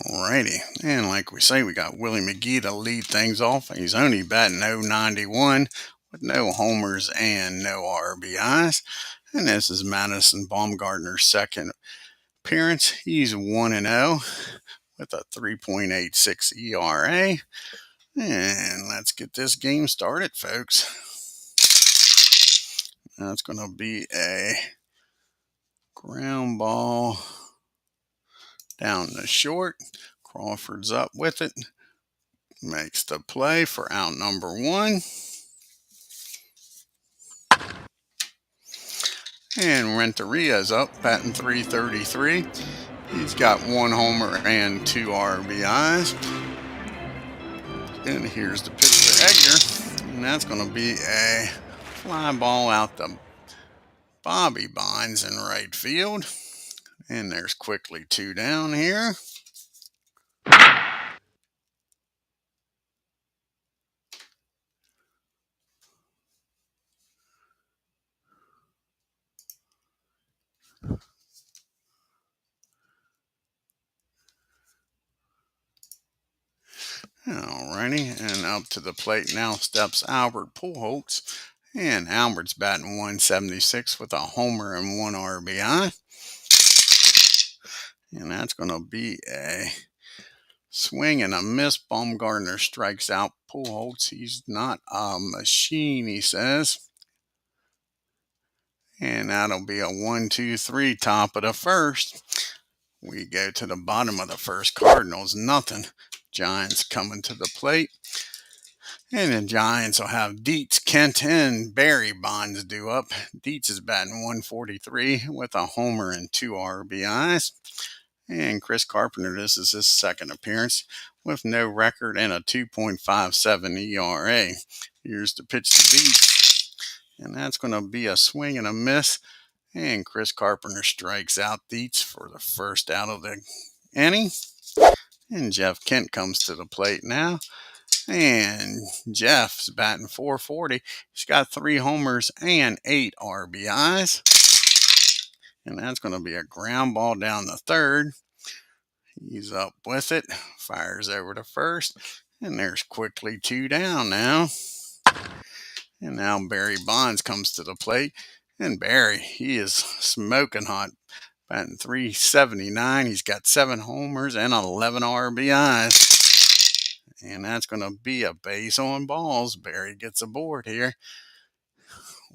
Alrighty, and like we say, we got Willie McGee to lead things off. He's only batting .091 with no homers and no RBIs. And this is Madison Baumgartner's second appearance. He's 1-0 with a 3.86 ERA. And let's get this game started, folks. That's going to be a ground ball down the short. Crawford's up with it. Makes the play for out number one. And Renteria's up, batting .333. He's got one homer and two RBIs. And here's the pitch to Edgar. And that's going to be a fly ball out to Bobby Bonds in right field. And there's quickly two down here. Alrighty, and up to the plate now steps Albert Pujols. And Albert's batting .176 with a homer and one RBI. And that's going to be a swing and a miss. Baumgartner strikes out Pujols. He's not a machine, he says. And that'll be a 1-2-3 top of the first. We go to the bottom of the first. Cardinals, nothing. Giants coming to the plate. And the Giants will have Dietz, Kent, and Barry Bonds due up. Dietz is batting .143 with a homer and two RBIs. And Chris Carpenter, this is his second appearance with no record and a 2.57 ERA. Here's the pitch to Dietz. And that's going to be a swing and a miss. And Chris Carpenter strikes out Dietz for the first out of the inning. And Jeff Kent comes to the plate now. And Jeff's batting .440. He's got 3 homers and 8 RBIs. And that's going to be a ground ball down the third. He's up with it. Fires over to first. And there's quickly two down now. And now Barry Bonds comes to the plate. And Barry, he is smoking hot. Batting .379. He's got 7 homers and 11 RBIs. And that's going to be a base on balls. Barry gets aboard here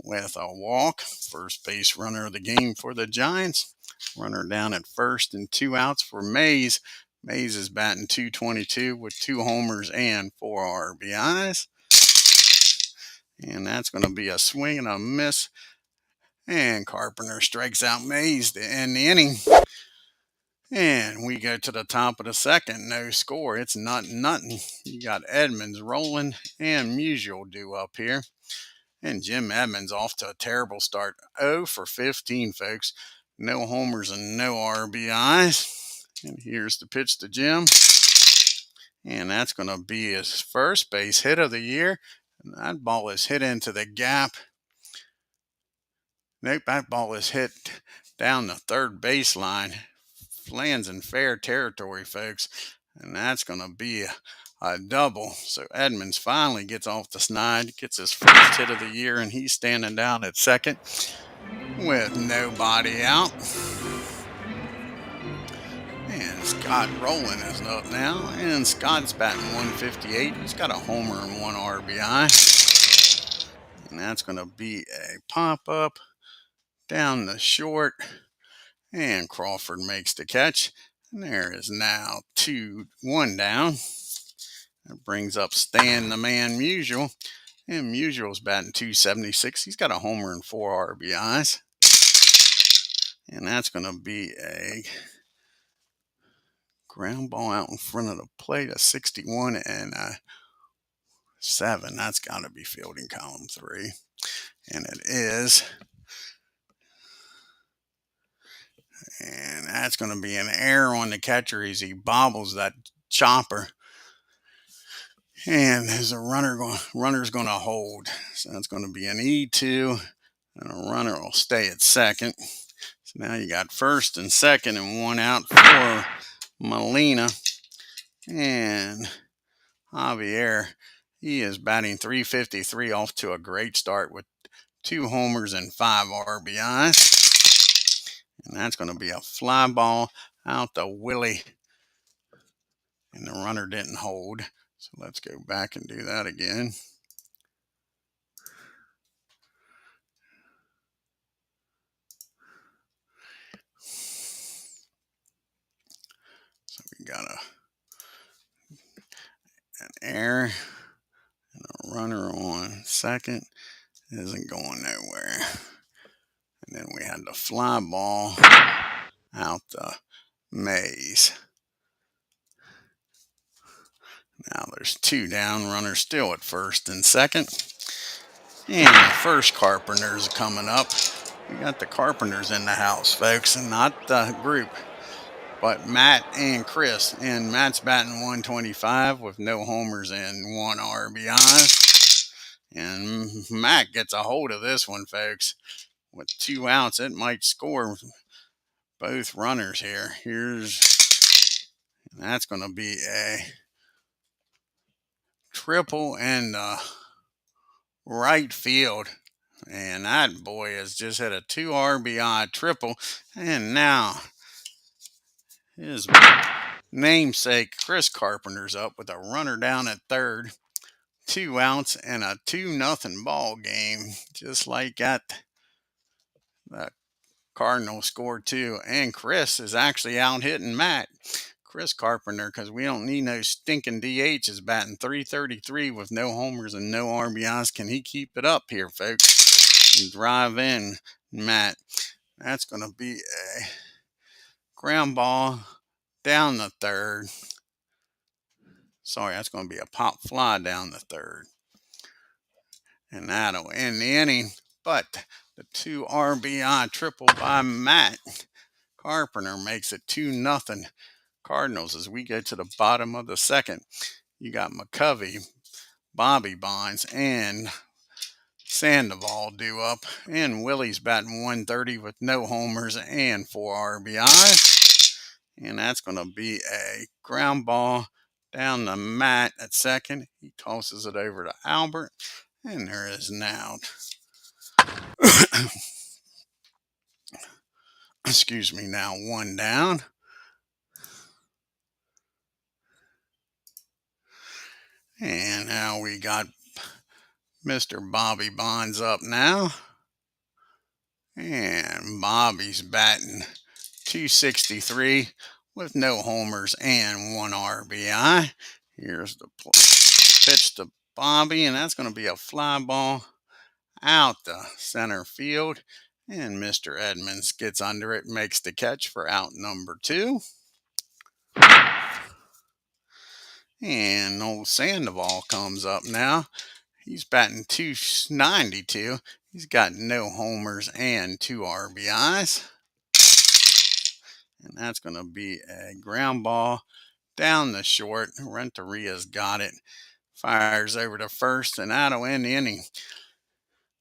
with a walk. First base runner of the game for the Giants. Runner down at first and 2 outs for Mays. Mays is batting .222 with 2 homers and 4 RBIs. And that's going to be a swing and a miss. And Carpenter strikes out Mays to end the inning. And we go to the top of the second. No score. It's nothing. You got Edmonds rolling and Musial due up here. And Jim Edmonds off to a terrible start. 0 for 15, folks. No homers and no RBIs. And here's the pitch to Jim. And that's going to be his first base hit of the year. And that ball is hit into the gap. Nope, that ball is hit down the third baseline. Lands in fair territory, folks. And that's going to be a double. So Edmonds finally gets off the snide, gets his first hit of the year, and he's standing down at second with nobody out. And Scott Rowland is up now, and Scott's batting .158. He's got a homer and 1 RBI. And that's going to be a pop-up down the short. And Crawford makes the catch. And there is now 2-1 down. That brings up Stan the Man Musial. And Musial's batting .276. He's got a homer and 4 RBIs. And that's going to be a ground ball out in front of the plate, a 61 and a 7. That's got to be fielding column 3. And it is. And that's going to be an error on the catcher as he bobbles that chopper. And there's a runner's going to hold. So that's going to be an E2, and a runner will stay at second. So now you got first and second and one out for Molina. And Javier, he is batting .353 off to a great start with 2 homers and 5 RBIs. And that's going to be a fly ball out to Willie. And the runner didn't hold. So let's go back and do that again. So we got an error and a runner on second. Isn't going nowhere. And then we had the fly ball out the maze. Now there's 2 down, runners still at first and second. And the first Carpenters coming up. We got the Carpenters in the house, folks, and not the group, but Matt and Chris. And Matt's batting .125 with no homers and 1 RBI. And Matt gets a hold of this one, folks. With 2 outs, it might score both runners here. That's going to be a triple in right field. And that boy has just hit a 2 RBI triple. And now his namesake Chris Carpenter's up with a runner down at third. 2 outs and a 2-0 ball game. Just like that. The Cardinals scored 2. And Chris is actually out hitting Matt. Chris Carpenter, because we don't need no stinking DH, is batting .333 with no homers and no RBIs. Can he keep it up here, folks? And drive in Matt. That's going to be a ground ball down the third. Sorry, that's going to be a pop fly down the third. And that'll end the inning. But the 2 RBI triple by Matt Carpenter makes it 2-0 Cardinals. As we go to the bottom of the second, you got McCovey, Bobby Bonds, and Sandoval due up. And Willie's batting .130 with no homers and 4 RBIs. And that's going to be a ground ball down the mat at second. He tosses it over to Albert. And there is now, excuse me, now 1 down. And now we got Mr. Bobby Bonds up now. And Bobby's batting .263 with no homers and 1 RBI. Here's the pitch to Bobby, and that's going to be a fly ball out the center field. And Mr. Edmonds gets under it, makes the catch for out number 2. And old Sandoval comes up now. He's batting .292. He's got no homers and 2 RBIs. And that's going to be a ground ball down the short. Renteria's got it. Fires over to first, and that'll end the inning.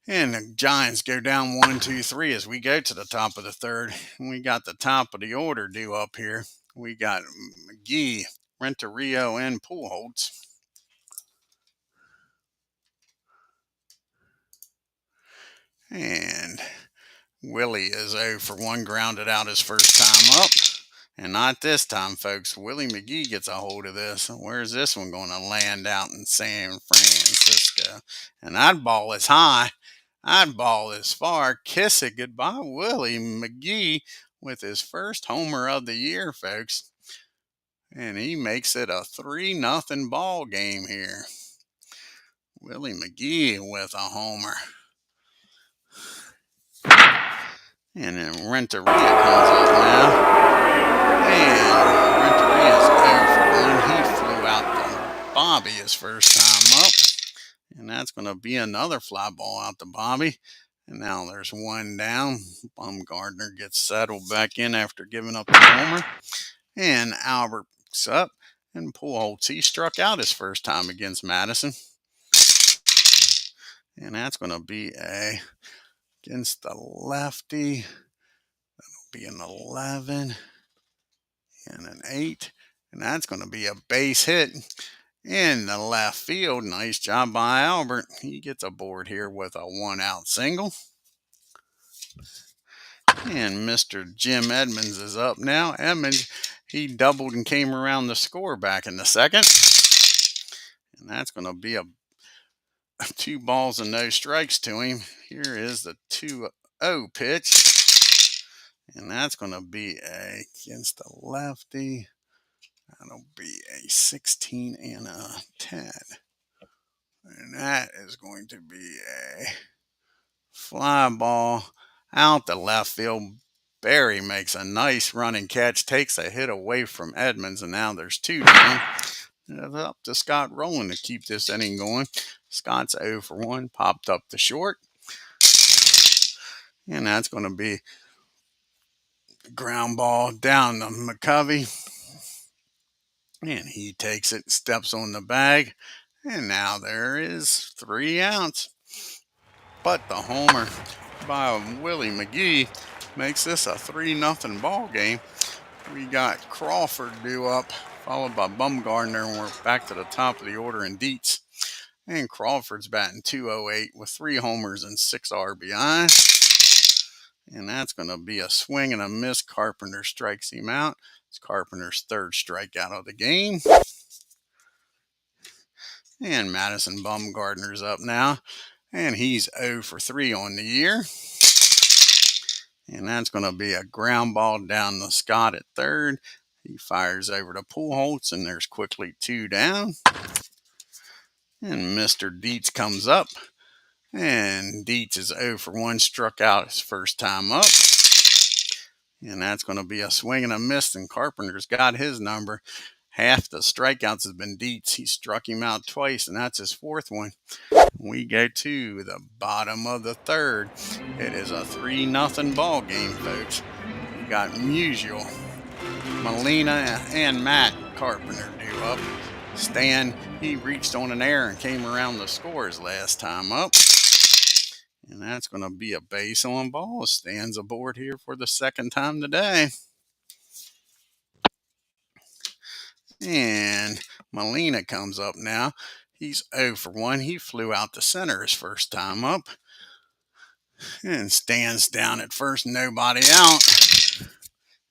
And the Giants go down 1-2-3 as we go to the top of the third. We got the top of the order due up here. We got McGee, Renteria, and Pujols. And Willie is 0 for 1, grounded out his first time up. And not this time, folks. Willie McGee gets a hold of this. Where's this one going to land out in San Francisco? And that ball is high. That ball is far. Kiss it goodbye, Willie McGee, with his first homer of the year, folks. And he makes it a 3-0 ball game here. Willie McGee with a homer. And then Renteria comes up now. And Renteria's 0 for 1. He flew out to Bobby his first time up. And that's going to be another fly ball out to Bobby. And now there's 1 down. Bumgarner gets settled back in after giving up the homer. And Albert's up. And Pujols, he struck out his first time against Madison. And that's going to be against the lefty. That'll be an 11 and an 8. And that's going to be a base hit in the left field. Nice job by Albert. He gets aboard here with a 1-out single. And Mr. Jim Edmonds is up now. Edmonds, he doubled and came around the score back in the second. And that's going to be a 2 balls and no strikes to him. Here is the 2-0 pitch. And that's going to be against the lefty. That'll be a 16 and a 10. And that is going to be a fly ball out the left field. Barry makes a nice running catch, takes a hit away from Edmonds, and now there's 2 down. It's up to Scott Rowland to keep this inning going. Scott's 0 for 1, popped up the short. And that's going to be ground ball down to McCovey. And he takes it, steps on the bag. And now there is 3 outs. But the homer by Willie McGee makes this a 3-0 ball game. We got Crawford due up, followed by Bumgarner, and we're back to the top of the order in Dietz. And Crawford's batting .208 with 3 homers and 6 RBI. And that's going to be a swing and a miss. Carpenter strikes him out. It's Carpenter's 3rd strikeout of the game. And Madison Bumgarner's up now. And he's 0 for 3 on the year. And that's going to be a ground ball down to Scott at 3rd. He fires over to Pujols, and there's quickly 2 down. And Mr. Dietz comes up. And Dietz is 0 for 1, struck out his first time up. And that's going to be a swing and a miss, and Carpenter's got his number. Half the strikeouts has been Dietz. He struck him out twice, and that's his 4th one. We go to the bottom of the 3rd. It is a 3-0 ball game, folks. We got Musial, Molina, and Matt Carpenter due up. Stan, he reached on an error and came around the scores last time up. And that's going to be a base on ball. Stan's aboard here for the 2nd time today. And Molina comes up now. He's 0 for 1. He flew out to center his first time up. And Stan's down at first, nobody out.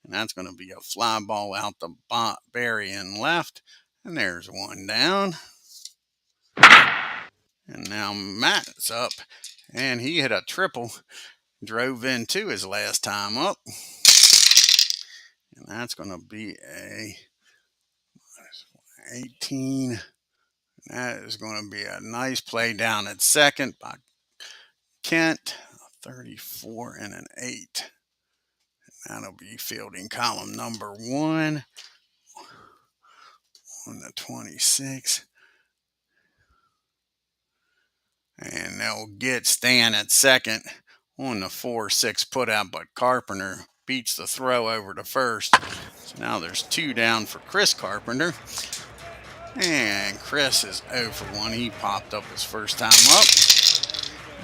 And that's going to be a fly ball out to Barry in left. And there's 1 down. And now Matt's up. And he hit a triple. Drove into his last time up. And that's going to be a 18. That is going to be a nice play down at second by Kent. 34 and an 8. That'll be fielding column number 1 on the 26. And they'll get Stan at second on the 4-6 put out, but Carpenter beats the throw over to first. So now there's 2 down for Chris Carpenter. And Chris is 0 for 1. He popped up his first time up.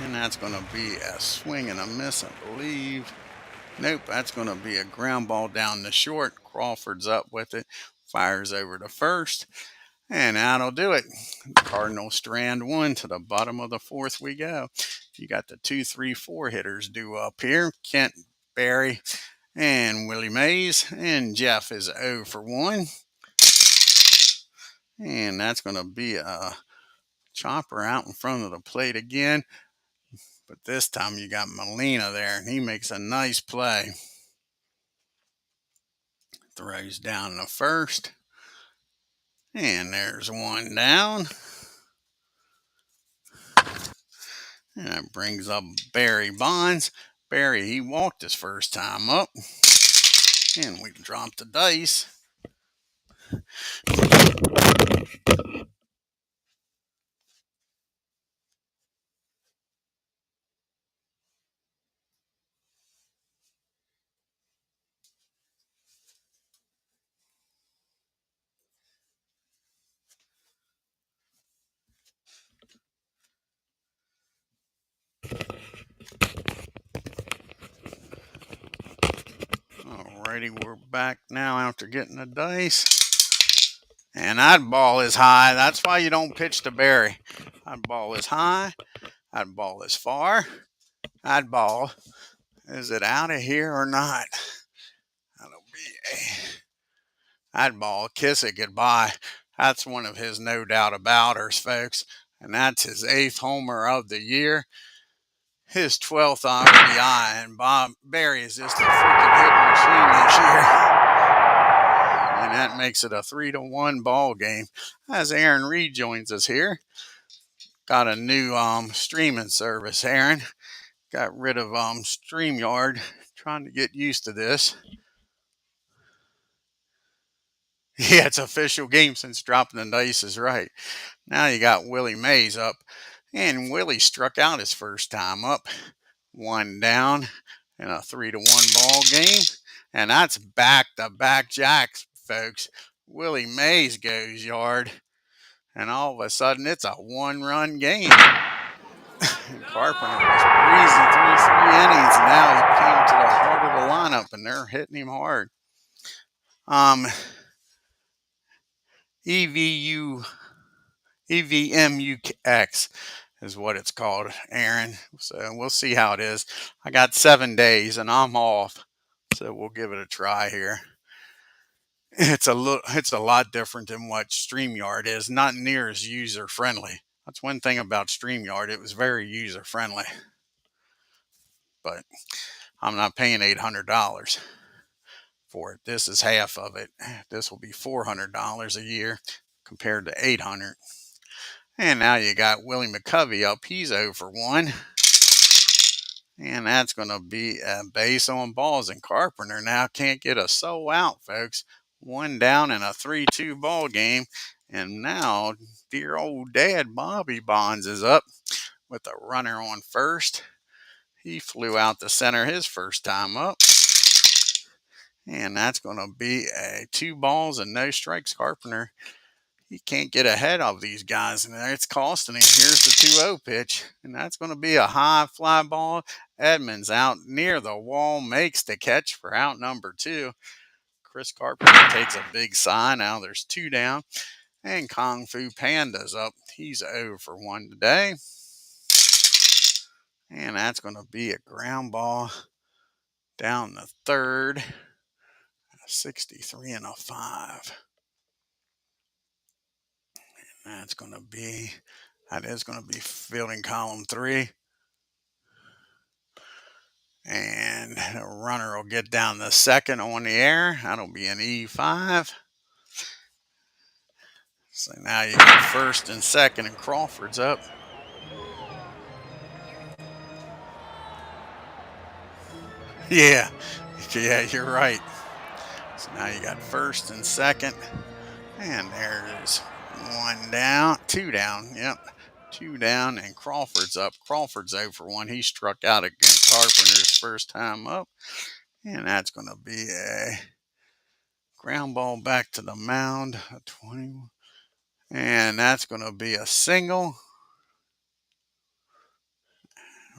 And that's going to be a swing and a miss, I believe. Nope, that's going to be a ground ball down the short. Crawford's up with it. Fires over to first. And that'll do it. Cardinals strand 1 to the bottom of the 4th we go. You got the 2, 3, 4 hitters due up here. Kent, Barry, and Willie Mays. And Jeff is 0 for 1. And that's going to be a chopper out in front of the plate again. But this time you got Molina there, and he makes a nice play. Throws down the first. And there's 1 down. And that brings up Barry Bonds. Barry, he walked his first time up. And we dropped the dice. Alrighty, we're back now after getting the dice. And that ball is high. That's why you don't pitch to Barry. That ball is high. That ball is far. That ball, is it out of here or not? That'll be that ball. Kiss it goodbye. That's one of his no doubt abouters, folks. And that's his 8th homer of the year. His 12th RBI. And Bob Barry is just a freaking hitting machine this year. And that makes it a 3-1 ball game. As Aaron Reed joins us here. Got a new streaming service, Aaron. Got rid of StreamYard. Trying to get used to this. Yeah, it's official game since dropping the dice is right. Now you got Willie Mays up. And Willie struck out his first time up. 1 down in a 3-1 ball game. And that's back-to-back jacks, folks. Willie Mays goes yard. And all of a sudden, it's a 1-run game. And Carpenter was breezing through 3 innings. And now he came to the heart of the lineup, and they're hitting him hard. EVMUX is what it's called, Aaron. So we'll see how it is. I got 7 days, and I'm off. So we'll give it a try here. It's a lot different than what StreamYard is. Not near as user friendly. That's one thing about StreamYard. It was very user friendly. But I'm not paying $800 for it. This is half of it. This will be $400 a year compared to $800. And now you got Willie McCovey up. He's 0 for 1. And that's going to be a base on balls. And Carpenter now can't get a soul out, folks. 1 down in a 3-2 ball game. And now dear old dad Bobby Bonds is up with a runner on first. He flew out the center his first time up. And that's going to be a 2 balls and no strikes. Carpenter, he can't get ahead of these guys, and it's costing him. Here's the 2-0 pitch, and that's going to be a high fly ball. Edmonds out near the wall, makes the catch for out number 2. Chris Carpenter takes a big sigh. Now there's 2 down, and Kung Fu Panda's up. He's 0 for 1 today. And that's going to be a ground ball down the third. 63 and a 5. And that is going to be fielding column 3. And the runner will get down the second on the air. That'll be an E5. So now you got first and second, and Crawford's up. Yeah, you're right. So now you got first and second. And there's 1 down, 2 down. Yep, 2 down, and Crawford's up. Crawford's 0 for 1. He struck out against Carpenter's first time up. And that's going to be a ground ball back to the mound. A 21. And that's going to be a single.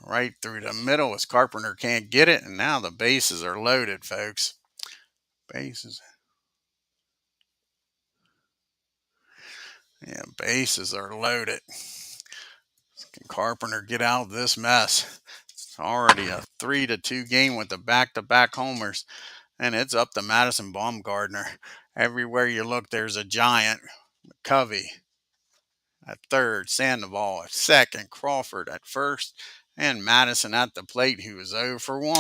Right through the middle as Carpenter can't get it. And now the bases are loaded, folks. Bases are loaded. Can Carpenter get out of this mess? It's already a 3-2 game with the back-to-back homers. And it's up to Madison Bumgarner. Everywhere you look, there's a giant. McCovey at third, Sandoval at second, Crawford at first, and Madison at the plate, who is 0 for 1.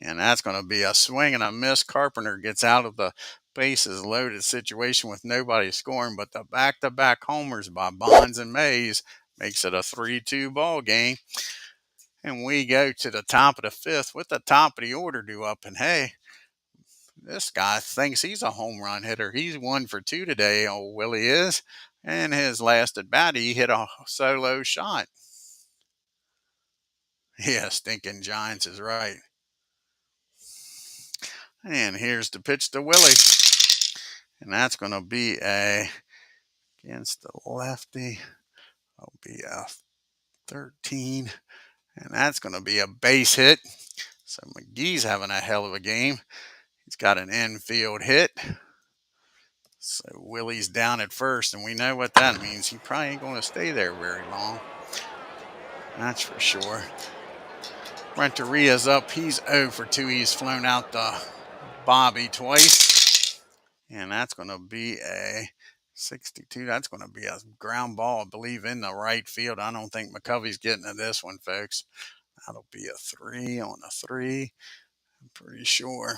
And that's going to be a swing and a miss. Carpenter gets out of the bases loaded situation with nobody scoring, but the back-to-back homers by Bonds and Mays makes it a 3-2 ball game. And we go to the top of the 5th with the top of the order due up. And hey, this guy thinks he's a home run hitter. He's 1 for 2 today, old Willie is. And his last at bat, he hit a solo shot. Yeah, stinking Giants is right. And here's the pitch to Willie. And that's going to be against the lefty. That'll be a 13. And that's going to be a base hit. So McGee's having a hell of a game. He's got an infield hit. So Willie's down at first, and we know what that means. He probably ain't going to stay there very long. That's for sure. Renteria's up. He's 0 for 2. He's flown out the Bobby twice. And that's going to be a 62. That's going to be a ground ball, I believe, in the right field. I don't think McCovey's getting to this one, folks. That'll be a 3 on a 3. I'm pretty sure.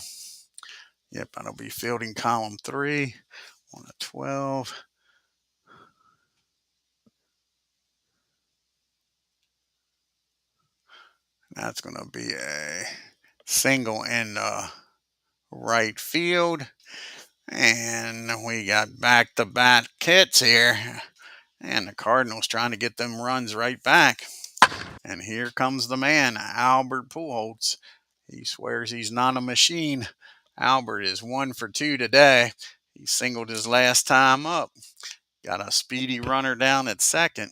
Yep, that'll be fielding column 3 on a 12. That's going to be a single in the right field. And we got back-to-back hits here. And the Cardinals trying to get them runs right back. And here comes the man, Albert Pujols. He swears he's not a machine. Albert is 1 for 2 today. He singled his last time up. Got a speedy runner down at second.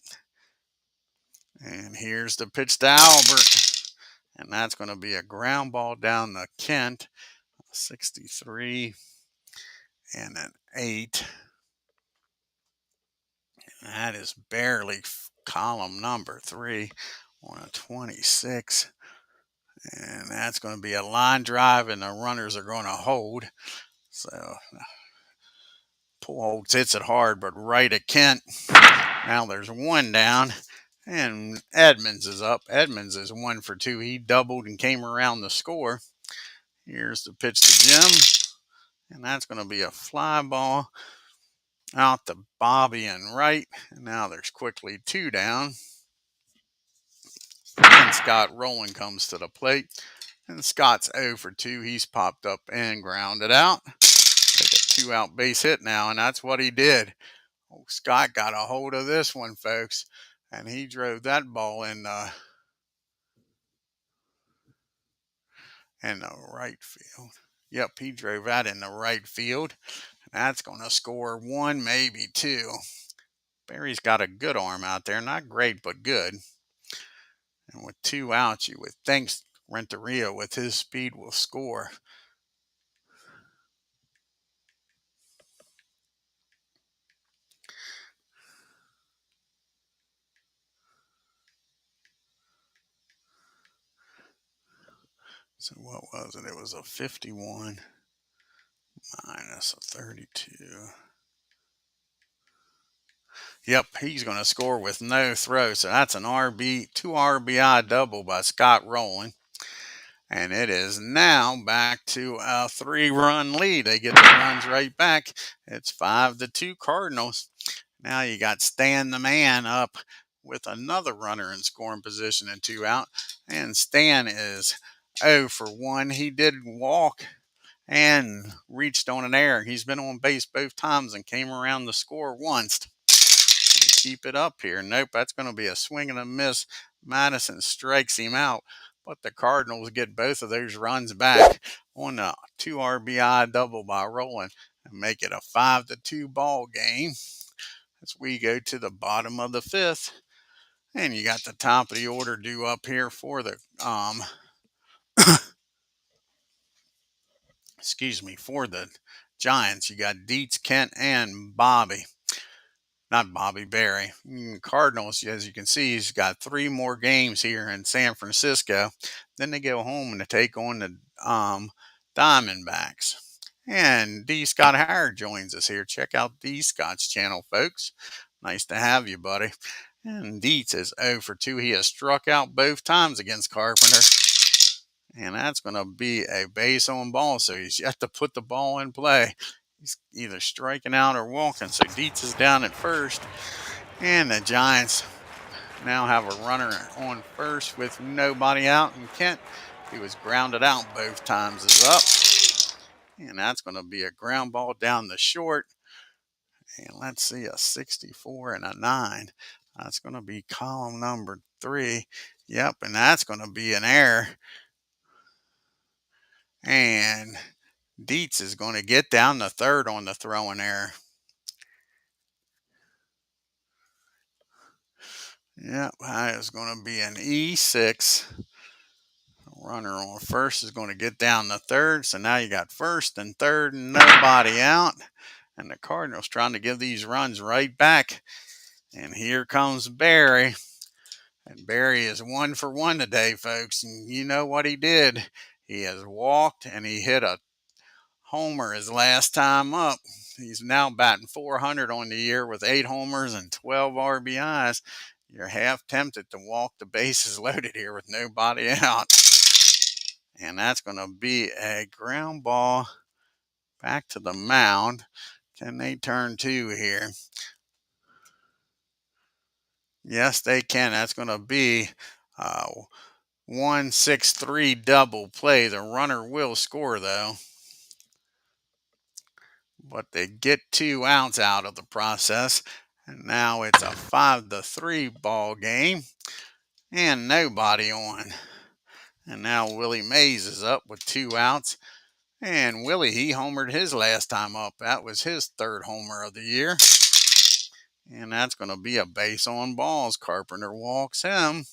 And here's the pitch to Albert. And that's going to be a ground ball down to Kent. 63 and an 8. That is barely column number 3 on a 26. And that's going to be a line drive, and the runners are going to hold. So Pujols hits it hard, but right at Kent. Now there's 1 down, and Edmonds is up. Edmonds is 1 for 2. He doubled and came around the score. Here's the pitch to Jim, and that's going to be a fly ball out to Bobby and right. And now there's quickly 2 down. And Scott Rowland comes to the plate. And Scott's 0 for 2. He's popped up and grounded out. Take a 2-out base hit now, and that's what he did. Oh, Scott got a hold of this one, folks. And he drove that ball in the right field. Yep, he drove that in the right field. That's going to score 1, maybe 2. Barry's got a good arm out there. Not great, but good. And with 2 outs, you would think Renteria with his speed will score. So what was it? It was a 51 minus a 32. Yep, he's going to score with no throw. So that's an 2 RBI double by Scott Rowland. And it is now back to a 3-run lead. They get the runs right back. It's 5-2 Cardinals. Now you got Stan the man up with another runner in scoring position and 2 out. And Stan is 0 for 1. He did walk and reached on an error. He's been on base both times and came around the score once. Keep it up here. Nope, that's going to be a swing and a miss. Madison strikes him out, but the Cardinals get both of those runs back on a 2 RBI double by Rowland and make it a 5-2 ball game as we go to the bottom of the 5th. And you got the top of the order due up here for the for the Giants. You got Dietz, Kent, and Bobby. Not Bobby, Barry. Cardinals, as you can see, he's got 3 more games here in San Francisco. Then they go home and they take on the Diamondbacks. And D. Scott Howard joins us here. Check out D. Scott's channel, folks. Nice to have you, buddy. And Dietz is 0 for 2. He has struck out both times against Carpenter. And that's going to be a base on ball, so he's yet to put the ball in play. He's either striking out or walking, so Dietz is down at first. And the Giants now have a runner on first with nobody out. And Kent, who was grounded out both times, is up. And that's going to be a ground ball down the short. And let's see, a 64 and a 9. That's going to be column number 3. Yep, and that's going to be an error. And Dietz is going to get down to third on the throwing error. Yep, that is going to be an E6 Runner on first is going to get down to third. So now you got first and third and nobody out. And the Cardinals trying to give these runs right back. And here comes Barry. And Barry is 1 for 1 today, folks. And you know what he did? He has walked and he hit a homer his last time up. He's now batting .400 on the year with 8 homers and 12 RBIs. You're half tempted to walk the bases loaded here with nobody out. And that's going to be a ground ball back to the mound. Can they turn 2 here? Yes, they can. That's going to be 1-6-3 double play. The runner will score, though. But they get 2 outs out of the process. And now it's a 5-3 ball game. And nobody on. And now Willie Mays is up with 2 outs. And Willie, he homered his last time up. That was his 3rd homer of the year. And that's going to be a base on balls. Carpenter walks him.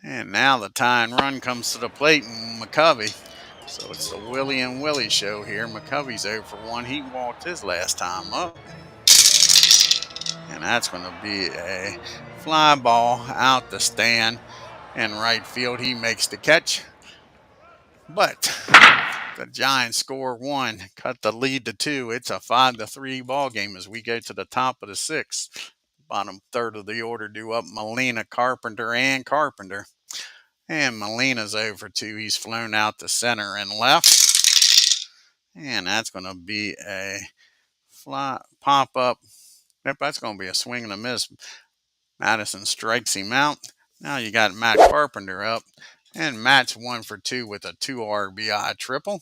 And now the tying run comes to the plate and McCovey. So it's the Willie and Willie show here. McCovey's 0 for 1. He walked his last time up. And that's going to be a fly ball out the stand in right field. He makes the catch. But the Giants score 1, cut the lead to 2. It's a 5-3 ball game as we go to the top of the 6th. Bottom third of the order due up Molina, Carpenter, and Carpenter. And Molina's 0 for 2. He's flown out to center and left. And that's going to be a fly pop up. Yep, that's going to be a swing and a miss. Madison strikes him out. Now you got Matt Carpenter up. And Matt's 1 for 2 with a 2 RBI triple.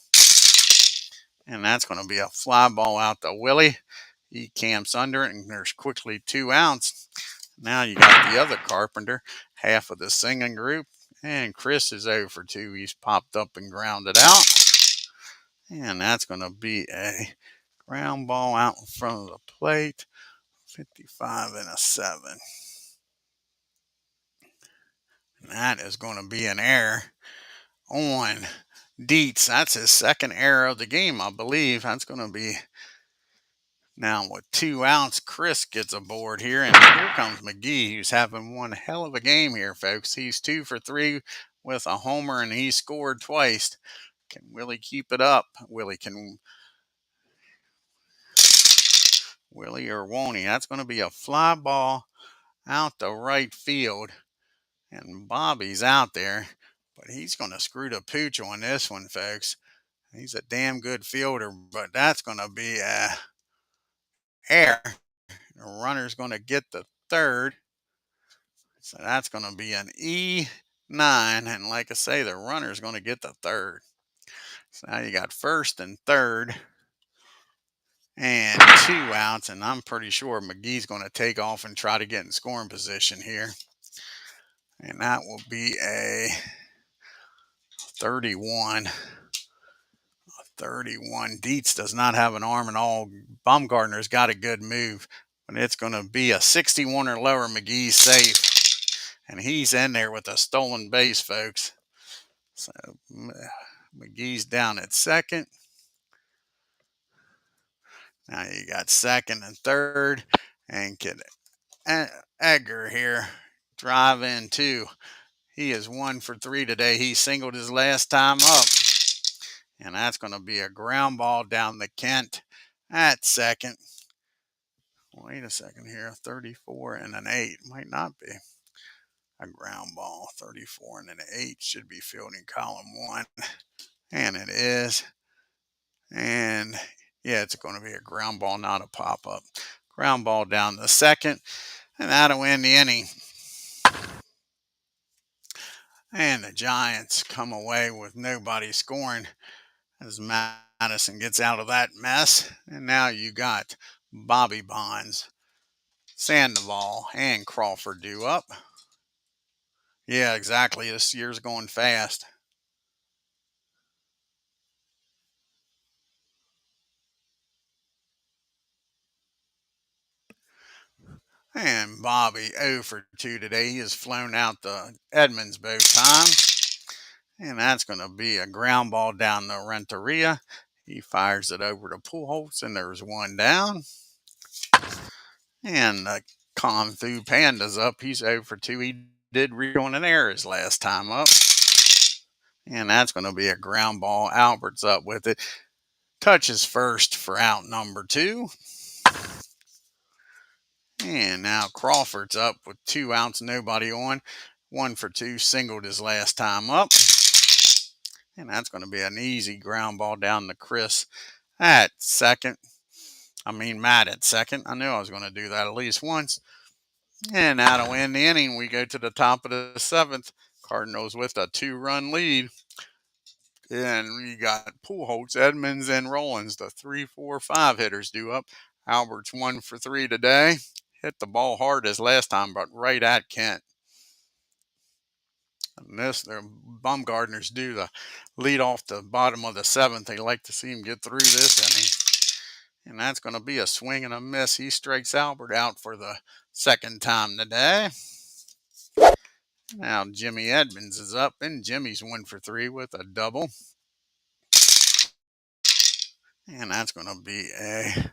And that's going to be a fly ball out to Willie. He camps under it, and there's quickly 2 outs. Now you got the other Carpenter, half of the singing group. And Chris is 0 for 2. He's popped up and grounded out. And that's going to be a ground ball out in front of the plate. 55 and a 7. And that is going to be an error on Dietz. That's his 2nd error of the game, I believe. That's going to be now with 2 outs. Chris gets aboard here, and here comes McGee, who's having one hell of a game here, folks. He's 2 for 3 with a homer, and he scored twice. Can Willie keep it up? Willie or won't he? That's going to be a fly ball out to right field, and Bobby's out there, but he's going to screw the pooch on this one, folks. He's a damn good fielder, but that's going to be a error. The runner's going to get the 3rd, so that's going to be an E9, and like I say, the runner's going to get the 3rd. So now you got 1st and 3rd. And 2 outs, and I'm pretty sure McGee's going to take off and try to get in scoring position here. And that will be a 31. 31. Dietz does not have an arm at all. Bumgarner's got a good move, but it's going to be a 61 or lower. McGee's safe. And he's in there with a stolen base, folks. So McGee's down at 2nd. Now you got 2nd and 3rd, and get Edgar here drive in 2. He is 1 for 3 today. He singled his last time up, and that's going to be a ground ball down the Kent at 2nd. Wait a second here. 34 and an 8 might not be a ground ball. 34 and an 8 should be fielding column 1, and it is. And yeah, it's going to be a ground ball, not a pop-up. Ground ball down the 2nd, and that'll end the inning. And the Giants come away with nobody scoring as Madison gets out of that mess. And now you got Bobby Bonds, Sandoval, and Crawford due up. Yeah, exactly. This year's going fast. And Bobby 0 for 2 today. He has flown out the Edmonds both times. And that's going to be a ground ball down the Renteria. He fires it over to Pujols, and there's one down. And the Kung Fu Panda's up. He's 0 for 2. He did reach on an error his last time up. And that's going to be a ground ball. Albert's up with it. Touches first for out number 2. And now Crawford's up with 2 outs, nobody on. 1 for 2, singled his last time up. And that's going to be an easy ground ball down to Chris at second. Matt at second. I knew I was going to do that at least once. And now to win the inning, we go to the top of the 7th. Cardinals with a 2-run lead. And we got Pujols, Edmonds, and Rollins, the 3, 4, 5 hitters due up. Albert's 1 for 3 today. Hit the ball hard as last time, but right at Kent. And their Bumgarner's due to lead off the bottom of the 7th. They like to see him get through this inning. And that's going to be a swing and a miss. He strikes Albert out for the 2nd time today. Now Jimmy Edmonds is up, and Jimmy's 1 for 3 with a double. And that's going to be a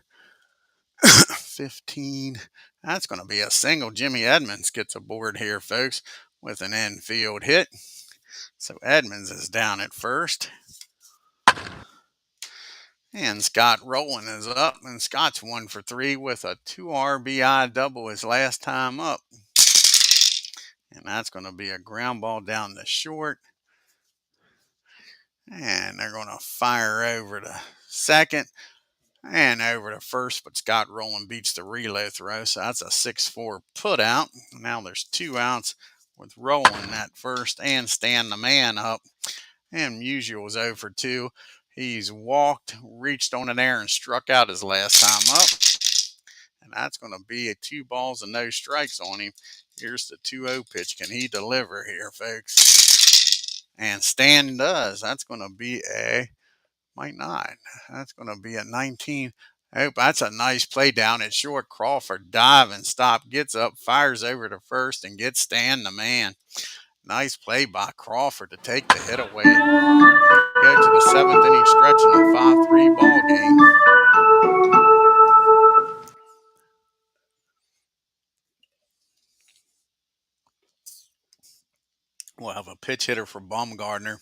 15. That's going to be a single. Jimmy Edmonds gets aboard here, folks, with an infield hit. So Edmonds is down at first. And Scott Rowland is up, and Scott's 1 for 3 with a 2 RBI double his last time up. And that's going to be a ground ball down the short. And they're going to fire over to second and over to first, but Scott Rowland beats the relay throw, so that's a 6-4 put out. Now there's 2 outs with Rowland at first and Stan the man up. And Musial was 0 for 2. He's walked, reached on an error, and struck out his last time up. And that's going to be a 2 balls and no strikes on him. Here's the 2-0 pitch. Can he deliver here, folks? And Stan does. That's going to be might not. That's going to be a 19. Oh, that's a nice play down at short. Crawford dive and stop, gets up, fires over to first, and gets Stan the man. Nice play by Crawford to take the hit away. We go to the 7th inning stretch in a 5-3 ball game. We'll have a pitch hitter for Bumgarner.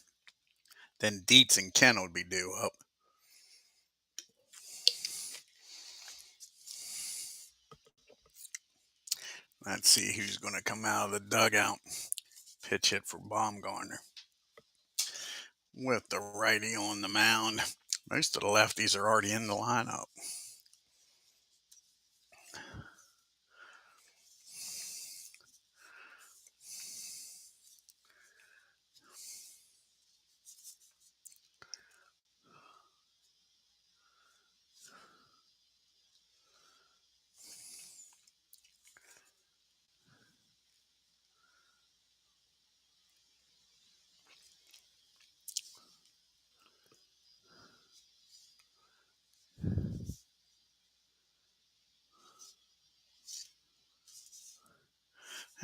Then Dietz and Kent would be due up. Let's see who's going to come out of the dugout. Pitch hit for Bumgarner. With the righty on the mound. Most of the lefties are already in the lineup.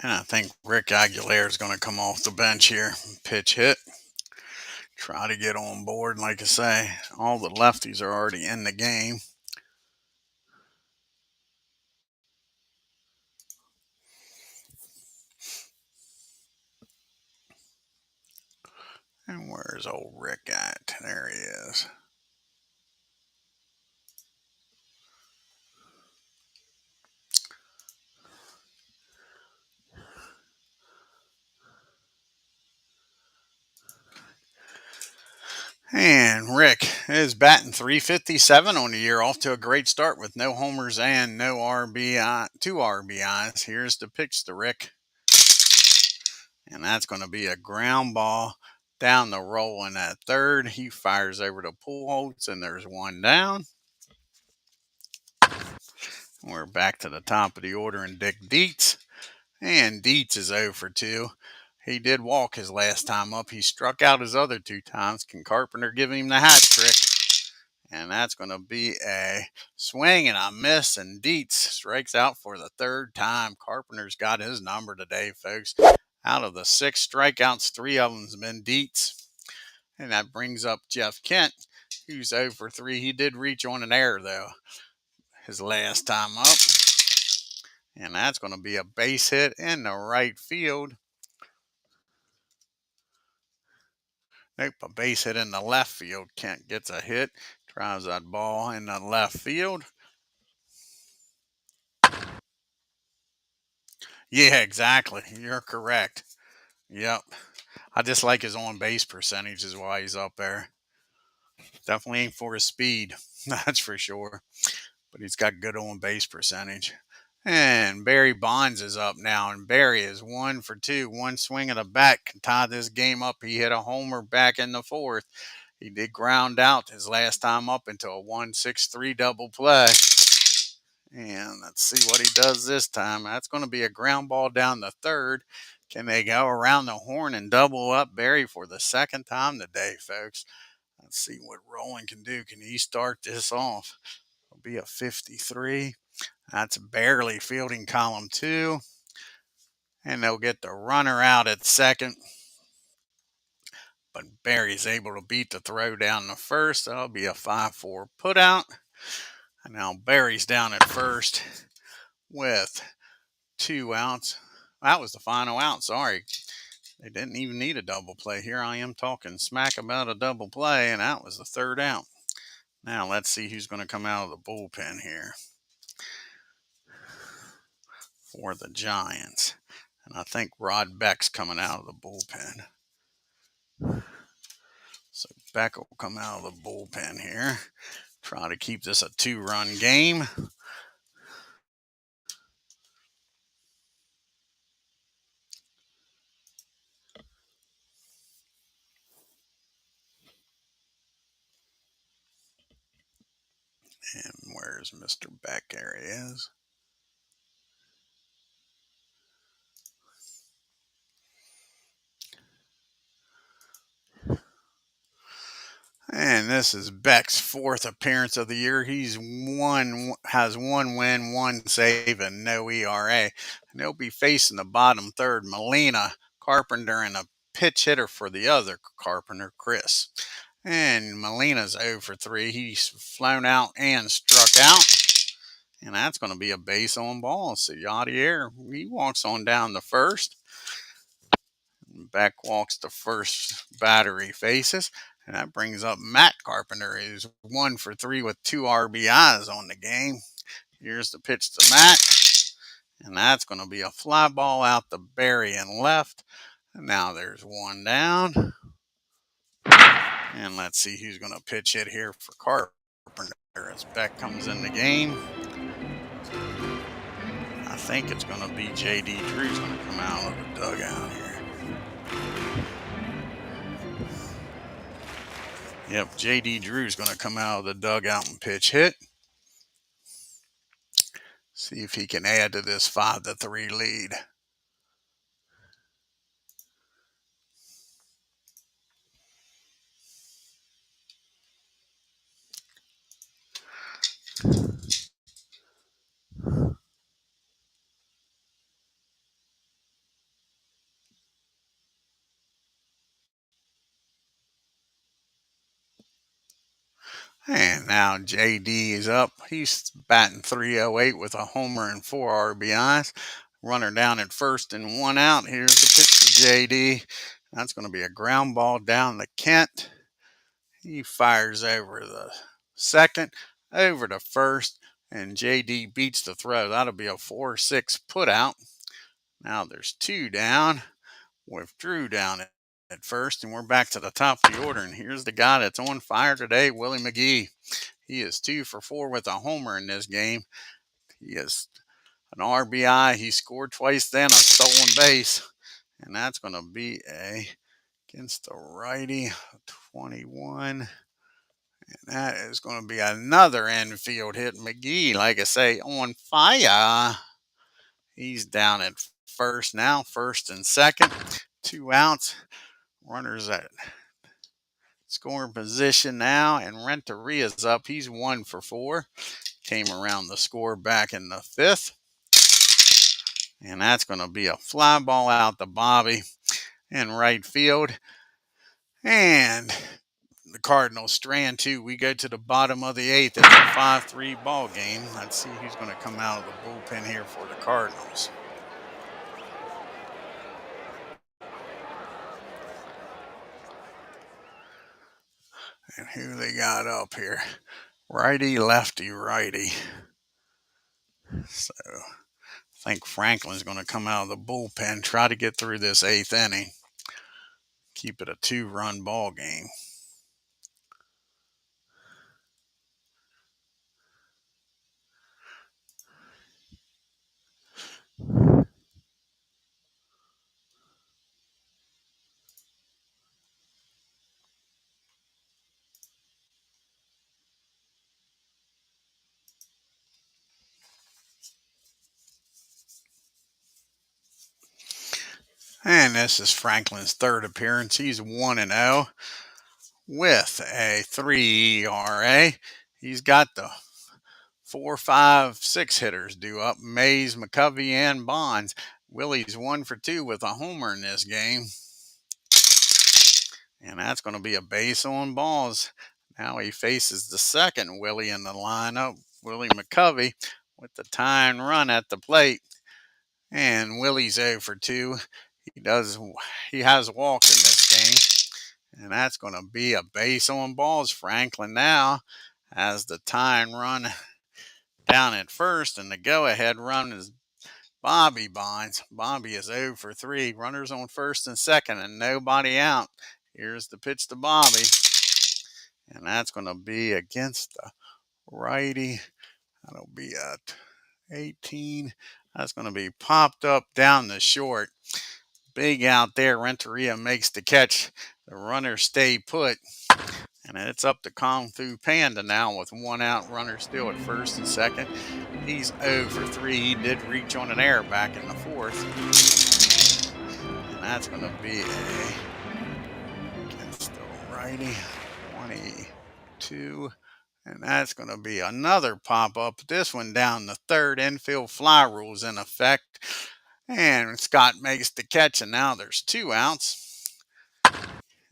And I think Rick Aguilera is going to come off the bench here. Pitch hit. Try to get on board. Like I say, all the lefties are already in the game. And where's old Rick at? There he is. And Rick is batting .357 on the year, off to a great start with no homers and no RBI, 2 RBIs. Here's the pitch to Rick. And that's going to be a ground ball down the Rowland at third. He fires over to Pujols, and there's one down. We're back to the top of the order in Dick Dietz. And Dietz is 0 for 2. He did walk his last time up. He struck out his other 2 times. Can Carpenter give him the hat trick? And that's going to be a swing and a miss. And Dietz strikes out for the 3rd time. Carpenter's got his number today, folks. Out of the 6 strikeouts, 3 of them's been Dietz. And that brings up Jeff Kent, who's 0 for 3. He did reach on an error, though, his last time up. And that's going to be a base hit in the right field. Nope, a base hit in the left field. Kent gets a hit, drives that ball in the left field. Yeah, exactly. You're correct. Yep. I just like his on base percentage is why he's up there. Definitely ain't for his speed, that's for sure. But he's got good on base percentage. And Barry Bonds is up now, and Barry is 1 for 2. One swing of the bat can tie this game up. He hit a homer back in the fourth. He did ground out his last time up into a 1-6-3 double play. And let's see what he does this time. That's going to be a ground ball down the third. Can they go around the horn and double up Barry for the second time today, folks? Let's see what Roland can do. Can he start this off? It'll be a 53. That's barely fielding column 2. And they'll get the runner out at second. But Barry's able to beat the throw down the first. That'll be a 5-4 put out. And now Barry's down at first with 2 outs. That was the final out. Sorry. They didn't even need a double play. Here I am talking smack about a double play, and that was the third out. Now let's see who's going to come out of the bullpen here for the Giants. And I think Rod Beck's coming out of the bullpen. So Beck will come out of the bullpen here. Try to keep this a 2-run game. And where's Mr. Beck? There he is. And this is Beck's 4th appearance of the year. Has 1 win, 1 save, and no ERA. And they'll be facing the bottom third, Molina, Carpenter, and a pitch hitter for the other Carpenter, Chris. And Molina's 0 for 3. He's flown out and struck out. And that's going to be a base on ball. So Yadier, he walks on down the first. Beck walks the first batter he faces. And that brings up Matt Carpenter, who's 1 for 3 with 2 RBIs on the game. Here's the pitch to Matt. And that's going to be a fly ball out to Barry and left. And now there's 1 down. And let's see who's going to pitch hit here for Carpenter as Beck comes in the game. I think it's going to be J.D. Drew's going to come out of the dugout here. Yep, J.D. Drew's going to come out of the dugout and pitch hit. See if he can add to this 5-3 lead. And now JD is up. He's batting .308 with a homer and 4 RBIs. Runner down at first and 1 out. Here's the pitch to JD. That's going to be a ground ball down to Kent. He fires over the second, over to first, and JD beats the throw. That'll be a 4-6 put out. Now there's 2 down with Drew down at first, and we're back to the top of the order. And here's the guy that's on fire today, Willie McGee. He is 2 for 4 with a homer in this game. He is an RBI. He scored twice then, a stolen base. And that's going to be against the righty, 21. And that is going to be another infield hit. McGee, like I say, on fire. He's down at first now, first and second. 2 outs. Runners at scoring position now, and Renteria's up. He's 1 for 4. Came around the score back in the 5th. And that's going to be a fly ball out to Bobby in right field. And the Cardinals strand two. We go to the bottom of the eighth. It's a 5-3 ball game. Let's see who's going to come out of the bullpen here for the Cardinals. And who they got up here? Righty, lefty, righty. So I think Franklin's going to come out of the bullpen, try to get through this eighth inning, keep it a 2-run ball game. And this is Franklin's third appearance. He's 1-0 with a 3 ERA. He's got the 4, 5, 6 hitters due up. Mays, McCovey, and Bonds. Willie's 1 for 2 with a homer in this game. And that's going to be a base on balls. Now he faces the second Willie in the lineup, Willie McCovey, with the tying run at the plate. And Willie's 0 for 2. He has walked in this game. And that's going to be a base on balls. Franklin now has the tying run down at first, and the go-ahead run is Bobby Bonds. Bobby is 0 for 3. Runners on first and second, and nobody out. Here's the pitch to Bobby. And that's going to be against the righty. That'll be at 18. That's going to be popped up down the short. Big out there. Renteria makes the catch. The runners stay put. And it's up to Kung Fu Panda now with 1 out, runner still at first and second. He's 0 for 3. He did reach on an error back in the fourth. And that's going to be against the righty, 22. And that's going to be another pop-up. This one down the third. Infield fly rules in effect. And Scott makes the catch, and now there's 2 outs.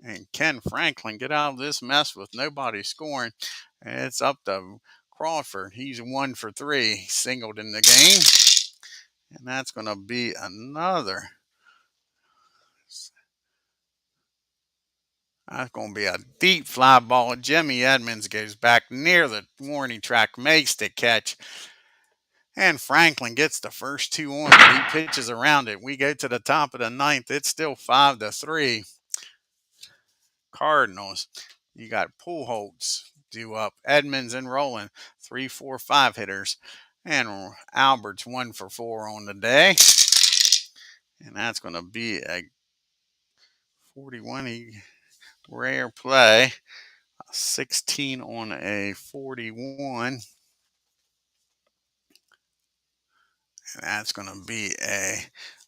And Ken Franklin get out of this mess with nobody scoring. And it's up to Crawford. He's 1 for 3. He singled in the game. And that's going to be another. That's going to be a deep fly ball. Jimmy Edmonds goes back near the warning track, makes the catch. And Franklin gets the first 2 on. He pitches around it. We go to the top of the ninth. It's still 5-3. Cardinals. You got Pujols due up. Edmonds and Rowland, 3, 4, 5 hitters. And Albert's 1 for 4 on the day. And that's going to be a 41 rare play. 16 on a 41. And that's going to be a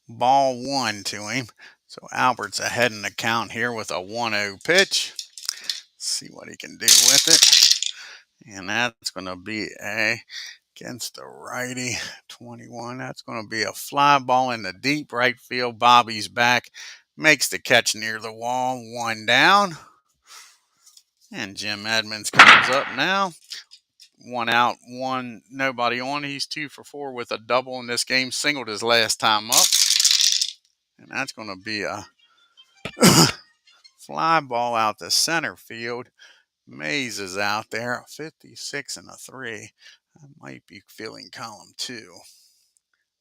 ball 1 to him. So Albert's ahead in the count here with a 1-0 pitch. Let's see what he can do with it. And that's going to be against the righty, 21. That's going to be a fly ball in the deep right field. Bobby's back. Makes the catch near the wall. 1 down. And Jim Edmonds comes up now. 1 out, 1, nobody on. He's 2 for 4 with a double in this game. Singled his last time up. And that's going to be a fly ball out to center field. Mays is out there, 56 and a 3. I might be fielding column 2.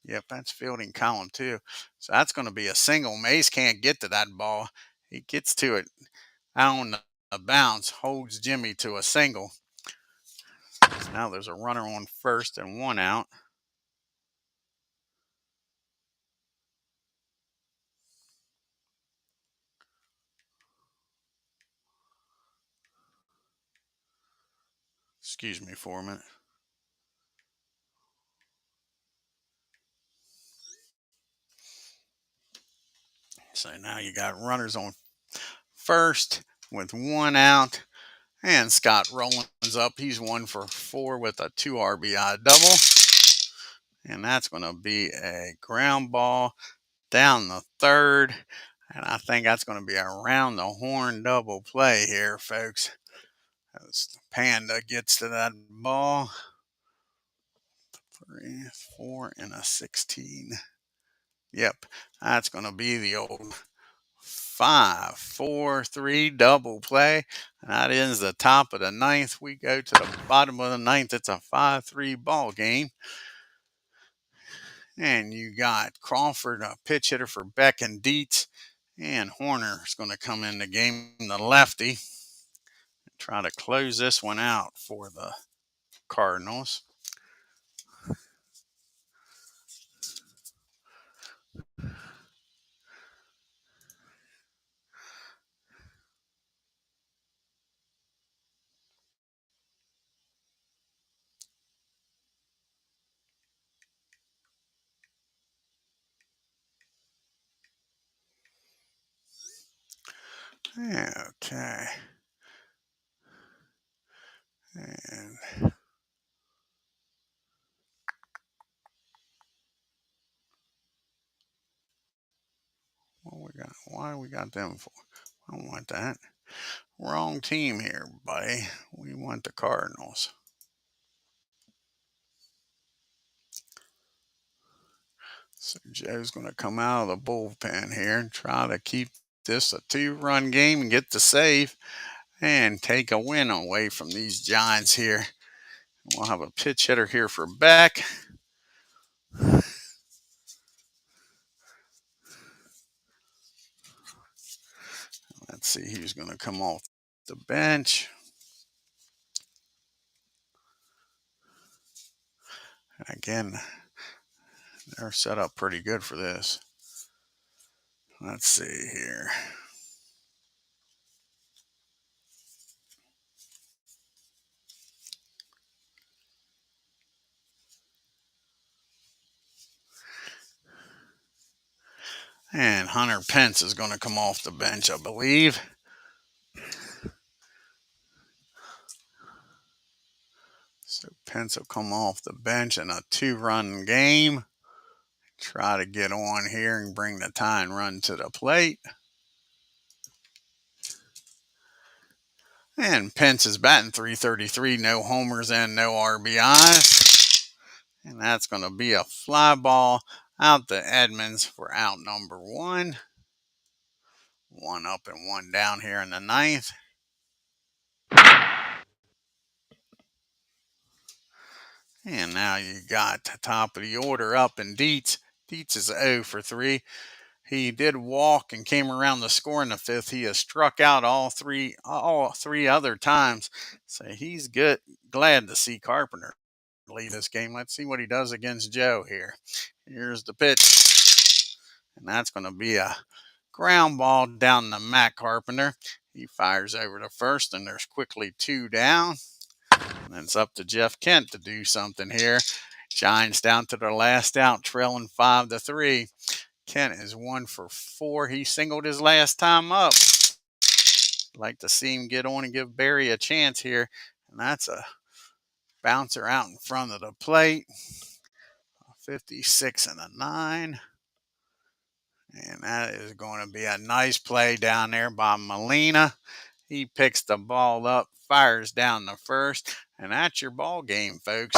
Yep, that's fielding column 2. So that's going to be a single. Mays can't get to that ball. He gets to it out on the bounce, holds Jimmy to a single. So now there's a runner on first and 1 out. Excuse me for a minute. So now you got runners on first with 1 out. And Scott Rowland's up. He's 1 for 4 with a 2 RBI double. And that's going to be a ground ball down the third. And I think that's going to be around the horn double play here, folks. As the Panda gets to that ball. 3, 4, and a 16. Yep, that's going to be the old 5, 4, 3 double play. And that ends the top of the ninth. We go to the bottom of the ninth. It's a 5-3 ball game. And you got Crawford, a pitch hitter for Beck and Dietz. And Horner is going to come in the game, the lefty. Try to close this one out for the Cardinals. Okay. And what we got? Why we got them for? I don't want that. Wrong team here, buddy. We want the Cardinals. So Joe's going to come out of the bullpen here and try to keep this a 2-run game and get the save and take a win away from these Giants here. We'll have a pitch hitter here for Beck. Let's see who's going to come off the bench. Again, they're set up pretty good for this. Let's see here. And Hunter Pence is going to come off the bench, I believe. So Pence will come off the bench in a 2-run game. Try to get on here and bring the tying run to the plate. And Pence is batting .333, no homers and no RBIs. And that's going to be a fly ball out to Edmonds for out number 1. 1 up and 1 down here in the ninth. And now you got the top of the order up in Dietz. Dietz is 0 for 3. He did walk and came around the score in the 5th. He has struck out all three other times. So he's good. Glad to see Carpenter lead this game. Let's see what he does against Joe here. Here's the pitch. And that's going to be a ground ball down to Matt Carpenter. He fires over to first, and there's quickly 2 down. And it's up to Jeff Kent to do something here. Giants down to their last out, trailing 5-3. Kent is 1 for 4. He singled his last time up. Like to see him get on and give Barry a chance here. And that's a bouncer out in front of the plate. 56 and a 9. And that is going to be a nice play down there by Molina. He picks the ball up, fires down the first, and that's your ball game, folks.